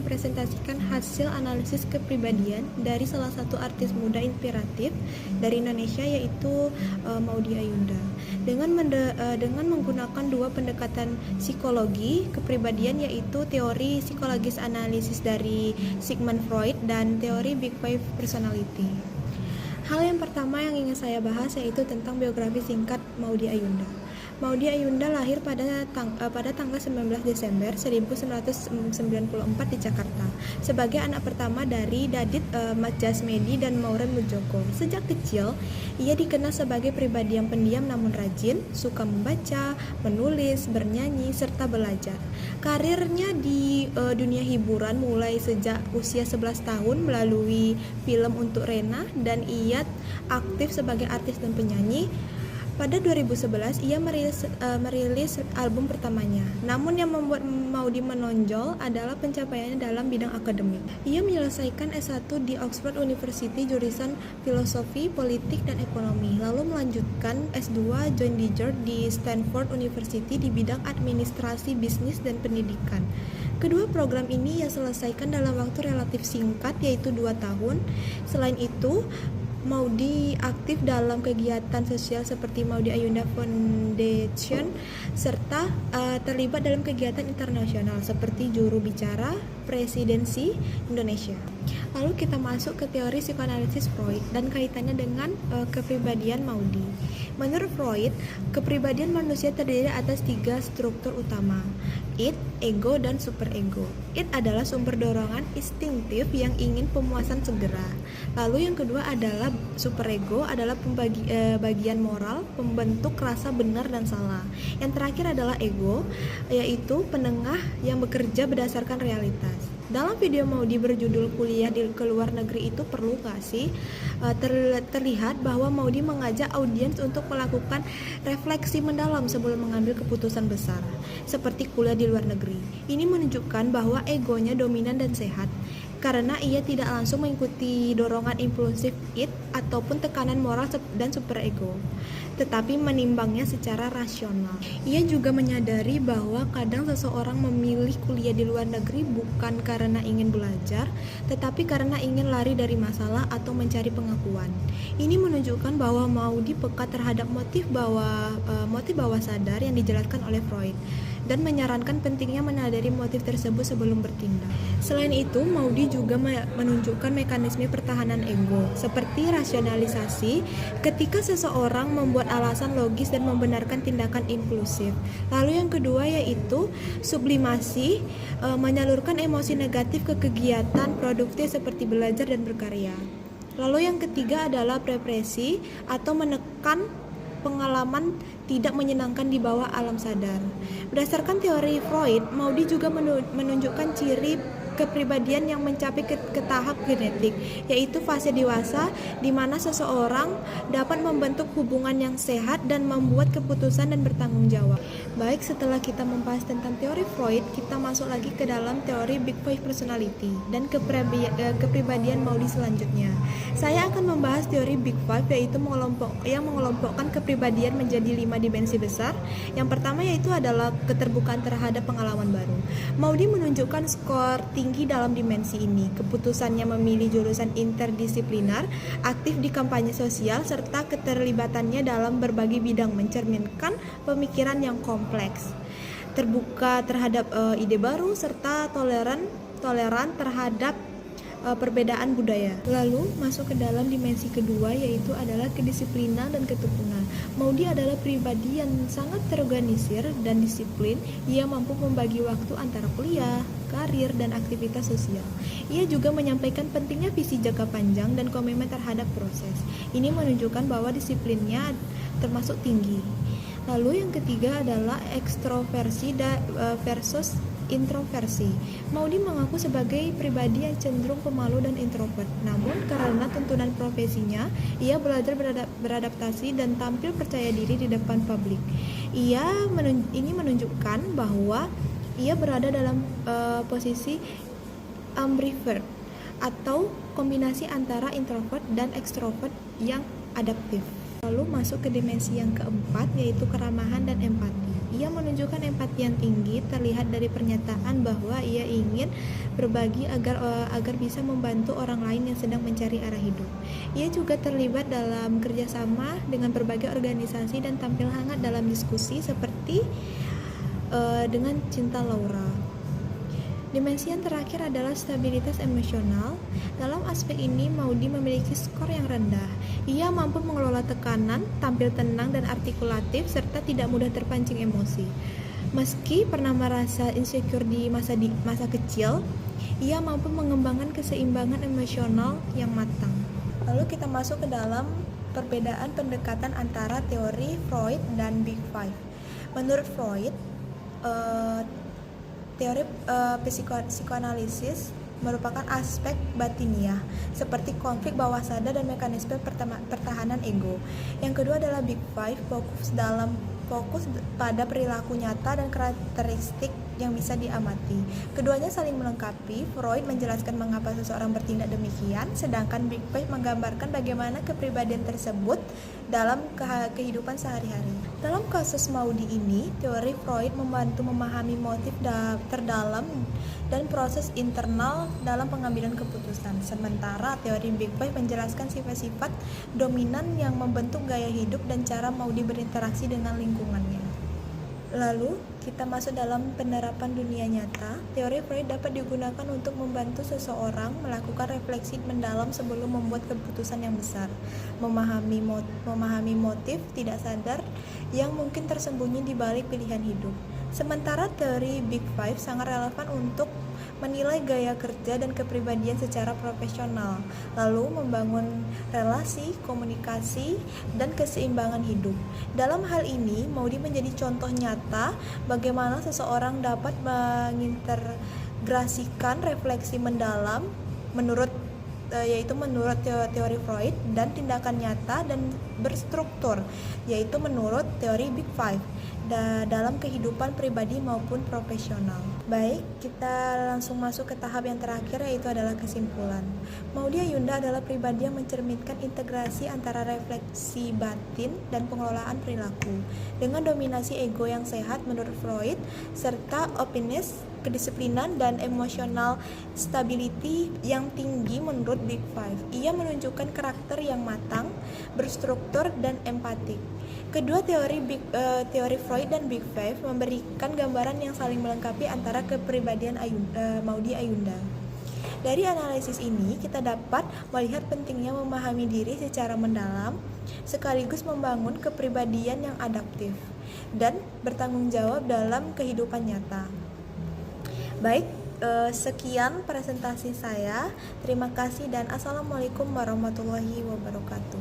mempresentasikan hasil analisis kepribadian dari salah satu artis muda inspiratif dari Indonesia, yaitu Maudy Ayunda. Dengan menggunakan dua pendekatan psikologi kepribadian, yaitu teori psikologis analisis dari Sigmund Freud dan teori Big Five Personality. Hal yang pertama yang ingin saya bahas yaitu tentang biografi singkat Maudy Ayunda. Maudy Ayunda lahir pada tanggal 19 Desember 1994 di Jakarta sebagai anak pertama dari Dadit Madjasmedi dan Mauren Mujoko. Sejak kecil, ia dikenal sebagai pribadi yang pendiam namun rajin, suka membaca, menulis, bernyanyi, serta belajar. Karirnya di dunia hiburan mulai sejak usia 11 tahun melalui film Untuk Rena, dan ia aktif sebagai artis dan penyanyi. Pada 2011, ia merilis album pertamanya. Namun yang membuat Maudy menonjol adalah pencapaiannya dalam bidang akademik. Ia menyelesaikan S1 di Oxford University jurusan Filosofi, Politik, dan Ekonomi, lalu melanjutkan S2 John Digger di Stanford University di bidang Administrasi Bisnis dan Pendidikan. Kedua program ini ia selesaikan dalam waktu relatif singkat, yaitu 2 tahun. Selain itu, Maudy aktif dalam kegiatan sosial seperti Maudy Ayunda Foundation serta terlibat dalam kegiatan internasional seperti juru bicara presidensi Indonesia. Lalu kita masuk ke teori psikoanalisis Freud dan kaitannya dengan kepribadian Maudy. Menurut Freud, kepribadian manusia terdiri atas 3 struktur utama: id, ego, dan superego. Id adalah sumber dorongan instingtif yang ingin pemuasan segera. Lalu yang kedua adalah superego, adalah bagian moral, pembentuk rasa benar dan salah. Yang terakhir adalah ego, yaitu penengah yang bekerja berdasarkan realitas. Dalam video Maudy berjudul Kuliah di Luar Negeri itu perlu gak sih? Terlihat bahwa Maudy mengajak audiens untuk melakukan refleksi mendalam sebelum mengambil keputusan besar, seperti kuliah di luar negeri. Ini menunjukkan bahwa egonya dominan dan sehat, karena ia tidak langsung mengikuti dorongan impulsif id ataupun tekanan moral dan superego, tetapi menimbangnya secara rasional. Ia juga menyadari bahwa kadang seseorang memilih kuliah di luar negeri bukan karena ingin belajar, tetapi karena ingin lari dari masalah atau mencari pengakuan. Ini menunjukkan bahwa Maudy peka terhadap motif bawah sadar yang dijelaskan oleh Freud, dan menyarankan pentingnya menyadari motif tersebut sebelum bertindak. Selain itu, Maudy juga menunjukkan mekanisme pertahanan ego, seperti rasionalisasi ketika seseorang membuat alasan logis dan membenarkan tindakan impulsif. Lalu yang kedua yaitu sublimasi, menyalurkan emosi negatif ke kegiatan produktif seperti belajar dan berkarya. Lalu yang ketiga adalah represi atau menekan pengalaman tidak menyenangkan di bawah alam sadar. Berdasarkan teori Freud, Maudy juga menunjukkan ciri kepribadian yang mencapai ke tahap genetik, yaitu fase dewasa di mana seseorang dapat membentuk hubungan yang sehat dan membuat keputusan dan bertanggung jawab. Baik, setelah kita membahas tentang teori Freud, kita masuk lagi ke dalam teori Big Five Personality dan kepribadian Maudy selanjutnya. Saya akan membahas teori Big Five, yaitu mengelompokkan kepribadian menjadi 5 dimensi besar. Yang pertama yaitu adalah keterbukaan terhadap pengalaman baru. Maudy menunjukkan skor tinggi dalam dimensi ini. Keputusannya memilih jurusan interdisiplinar, aktif di kampanye sosial, serta keterlibatannya dalam berbagai bidang mencerminkan pemikiran yang kompleks, terbuka terhadap ide baru, serta toleran terhadap perbedaan budaya. Lalu masuk ke dalam dimensi kedua yaitu adalah kedisiplinan dan ketekunan. Maudy adalah pribadi yang sangat terorganisir dan disiplin. Ia mampu membagi waktu antara kuliah, karir, dan aktivitas sosial. Ia juga menyampaikan pentingnya visi jangka panjang dan komitmen terhadap proses. Ini menunjukkan bahwa disiplinnya termasuk tinggi. Lalu yang ketiga adalah ekstroversi versus introversi. Maudy mengaku sebagai pribadi yang cenderung pemalu dan introvert. Namun karena tuntunan profesinya, ia belajar beradaptasi dan tampil percaya diri di depan publik. Ini menunjukkan bahwa ia berada dalam posisi ambivert atau kombinasi antara introvert dan ekstrovert yang adaptif. Lalu masuk ke dimensi yang keempat yaitu keramahan dan empati. Ia menunjukkan empati yang tinggi, terlihat dari pernyataan bahwa ia ingin berbagi agar bisa membantu orang lain yang sedang mencari arah hidup. Ia juga terlibat dalam kerjasama dengan berbagai organisasi dan tampil hangat dalam diskusi seperti dengan Cinta Laura. Dimensi yang terakhir adalah stabilitas emosional. Dalam aspek ini, Maudy memiliki skor yang rendah. Ia mampu mengelola tekanan, tampil tenang dan artikulatif, serta tidak mudah terpancing emosi. Meski pernah merasa insecure di masa kecil, ia mampu mengembangkan keseimbangan emosional yang matang. Lalu kita masuk ke dalam perbedaan pendekatan antara teori Freud dan Big Five. Menurut Freud, teori psikoanalisis merupakan aspek batiniah seperti konflik bawah sadar dan mekanisme pertahanan ego. Yang kedua adalah Big Five, fokus pada perilaku nyata dan karakteristik yang bisa diamati. Keduanya saling melengkapi. Freud menjelaskan mengapa seseorang bertindak demikian, sedangkan Big Five menggambarkan bagaimana kepribadian tersebut dalam kehidupan sehari-hari. Dalam kasus Maudy ini, teori Freud membantu memahami motif terdalam dan proses internal dalam pengambilan keputusan. Sementara teori Big Five menjelaskan sifat-sifat dominan yang membentuk gaya hidup dan cara Maudy berinteraksi dengan lingkungannya. Lalu, kita masuk dalam penerapan dunia nyata. Teori Freud dapat digunakan untuk membantu seseorang melakukan refleksi mendalam sebelum membuat keputusan yang besar, memahami motif tidak sadar yang mungkin tersembunyi di balik pilihan hidup. Sementara teori Big Five sangat relevan untuk menilai gaya kerja dan kepribadian secara profesional, lalu membangun relasi, komunikasi, dan keseimbangan hidup. Dalam hal ini, Maudy menjadi contoh nyata bagaimana seseorang dapat mengintegrasikan refleksi mendalam menurut teori Freud dan tindakan nyata dan berstruktur, yaitu menurut teori Big Five, dalam kehidupan pribadi maupun profesional. Baik, kita langsung masuk ke tahap yang terakhir, yaitu adalah kesimpulan. Maudy Ayunda adalah pribadi yang mencerminkan integrasi antara refleksi batin dan pengelolaan perilaku, dengan dominasi ego yang sehat menurut Freud, serta openness, kedisiplinan, dan emotional stability yang tinggi menurut Big Five. Ia menunjukkan karakter yang matang, berstruktur, dan empatik. Kedua teori Freud dan Big Five memberikan gambaran yang saling melengkapi antara kepribadian Maudy Ayunda. Dari analisis ini, kita dapat melihat pentingnya memahami diri secara mendalam, sekaligus membangun kepribadian yang adaptif dan bertanggung jawab dalam kehidupan nyata. Baik, sekian presentasi saya. Terima kasih dan Assalamualaikum warahmatullahi wabarakatuh.